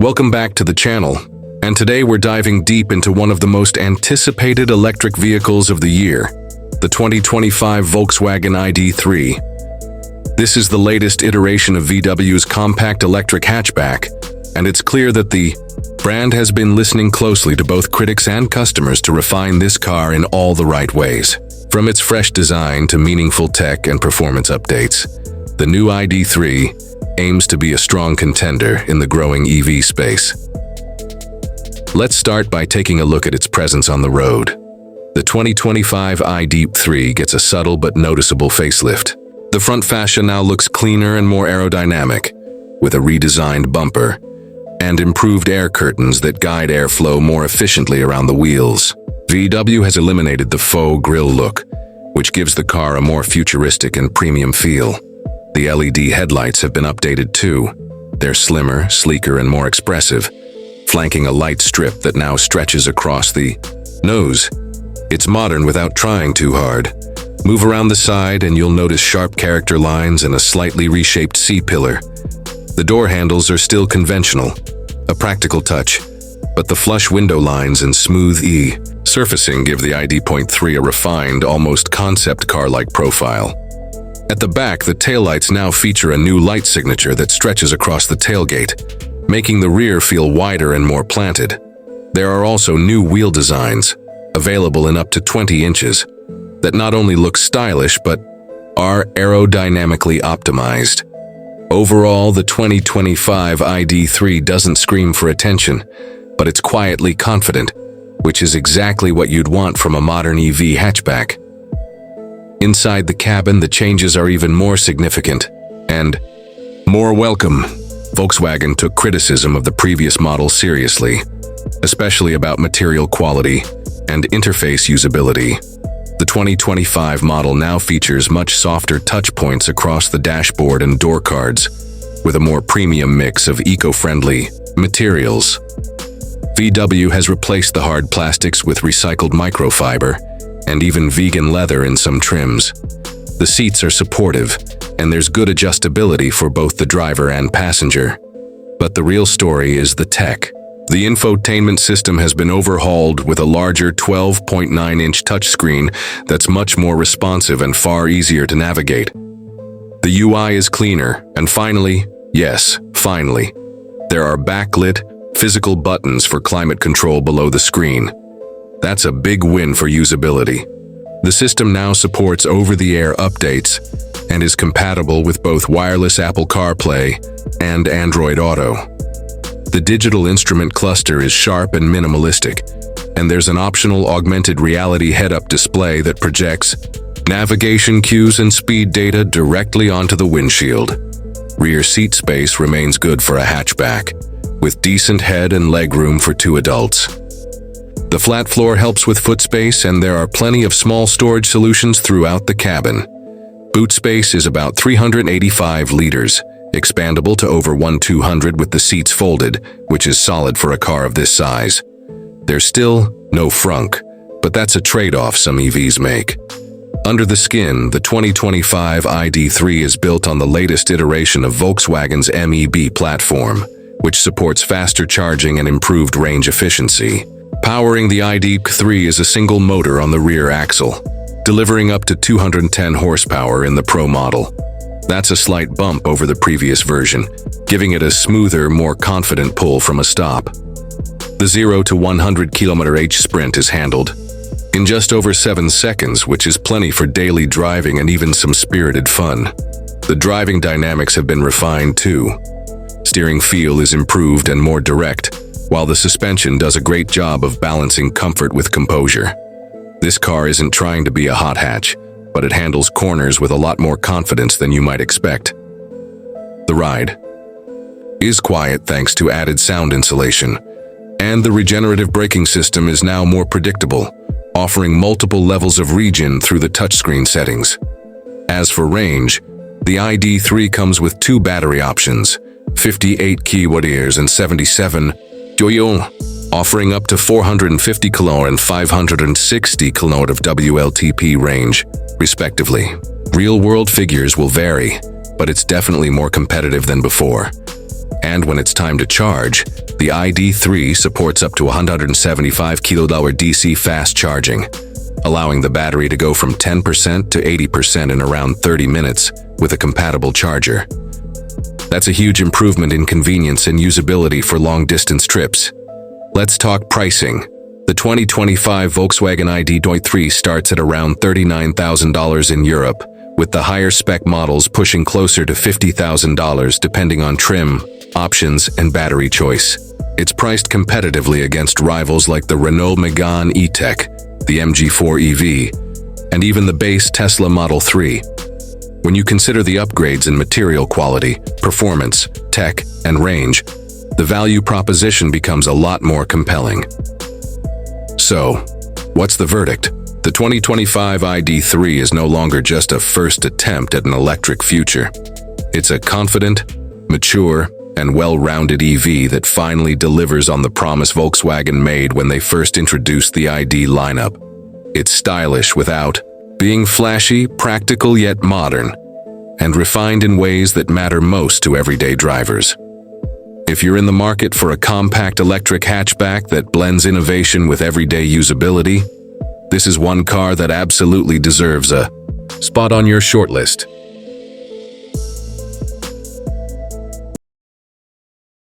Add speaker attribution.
Speaker 1: Welcome back to the channel, and today we're diving deep into one of the most anticipated electric vehicles of the year, the 2025 Volkswagen ID.3. This is the latest iteration of VW's compact electric hatchback, and it's clear that the brand has been listening closely to both critics and customers to refine this car in all the right ways. From its fresh design to meaningful tech and performance updates, the new ID.3 aims to be a strong contender in the growing EV space. Let's start by taking a look at its presence on the road. The 2025 ID.3 gets a subtle but noticeable facelift. The front fascia now looks cleaner and more aerodynamic, with a redesigned bumper and improved air curtains that guide airflow more efficiently around the wheels. VW has eliminated the faux grille look, which gives the car a more futuristic and premium feel. The LED headlights have been updated too. They're slimmer, sleeker, and more expressive, flanking a light strip that now stretches across the nose. It's modern without trying too hard. Move around the side and you'll notice sharp character lines and a slightly reshaped C-pillar. The door handles are still conventional, a practical touch, but the flush window lines and smooth surfacing give the ID.3 a refined, almost concept car-like profile. At the back, the taillights now feature a new light signature that stretches across the tailgate, making the rear feel wider and more planted. There are also new wheel designs, available in up to 20 inches, that not only look stylish but are aerodynamically optimized. Overall, the 2025 ID.3 doesn't scream for attention, but it's quietly confident, which is exactly what you'd want from a modern EV hatchback. Inside the cabin, the changes are even more significant and more welcome. Volkswagen took criticism of the previous model seriously, especially about material quality and interface usability. The 2025 model now features much softer touch points across the dashboard and door cards, with a more premium mix of eco-friendly materials. VW has replaced the hard plastics with recycled microfiber and even vegan leather in some trims. The seats are supportive, and there's good adjustability for both the driver and passenger. But the real story is the tech. The infotainment system has been overhauled with a larger 12.9-inch touchscreen that's much more responsive and far easier to navigate. The UI is cleaner, and finally, yes, finally, there are backlit, physical buttons for climate control below the screen. That's a big win for usability. The system now supports over-the-air updates and is compatible with both wireless Apple CarPlay and Android Auto. The digital instrument cluster is sharp and minimalistic, and there's an optional augmented reality head-up display that projects navigation cues and speed data directly onto the windshield. Rear seat space remains good for a hatchback, with decent head and leg room for two adults. The flat floor helps with foot space, and there are plenty of small storage solutions throughout the cabin. Boot space is about 385 liters, expandable to over 1,200 with the seats folded, which is solid for a car of this size. There's still no frunk, but that's a trade-off some EVs make. Under the skin, the 2025 ID.3 is built on the latest iteration of Volkswagen's MEB platform, which supports faster charging and improved range efficiency. Powering the ID.3 is a single motor on the rear axle, delivering up to 210 horsepower in the Pro model. That's a slight bump over the previous version, giving it a smoother, more confident pull from a stop. The 0 to 100 km/h sprint is handled in just over 7 seconds, which is plenty for daily driving and even some spirited fun. The driving dynamics have been refined too. Steering feel is improved and more direct, while the suspension does a great job of balancing comfort with composure. This car isn't trying to be a hot hatch, but it handles corners with a lot more confidence than you might expect. The ride is quiet thanks to added sound insulation, and the regenerative braking system is now more predictable, offering multiple levels of regen through the touchscreen settings. As for range, the ID.3 comes with two battery options, 58 kWh and 77 kWh, offering up to 450 km and 560 km of WLTP range, respectively. Real-world figures will vary, but it's definitely more competitive than before. And when it's time to charge, the ID.3 supports up to 175 kWh DC fast charging, allowing the battery to go from 10% to 80% in around 30 minutes with a compatible charger. That's a huge improvement in convenience and usability for long-distance trips. Let's talk pricing. The 2025 Volkswagen ID.3 starts at around $39,000 in Europe, with the higher spec models pushing closer to $50,000 depending on trim, options, and battery choice. It's priced competitively against rivals like the Renault Megane E-Tech, the MG4 EV, and even the base Tesla Model 3. When you consider the upgrades in material quality, performance, tech, and range, the value proposition becomes a lot more compelling. So, what's the verdict? The 2025 ID.3 is no longer just a first attempt at an electric future. It's a confident, mature, and well-rounded EV that finally delivers on the promise Volkswagen made when they first introduced the ID lineup. It's stylish without being flashy, practical yet modern, and refined in ways that matter most to everyday drivers. If you're in the market for a compact electric hatchback that blends innovation with everyday usability, this is one car that absolutely deserves a spot on your shortlist.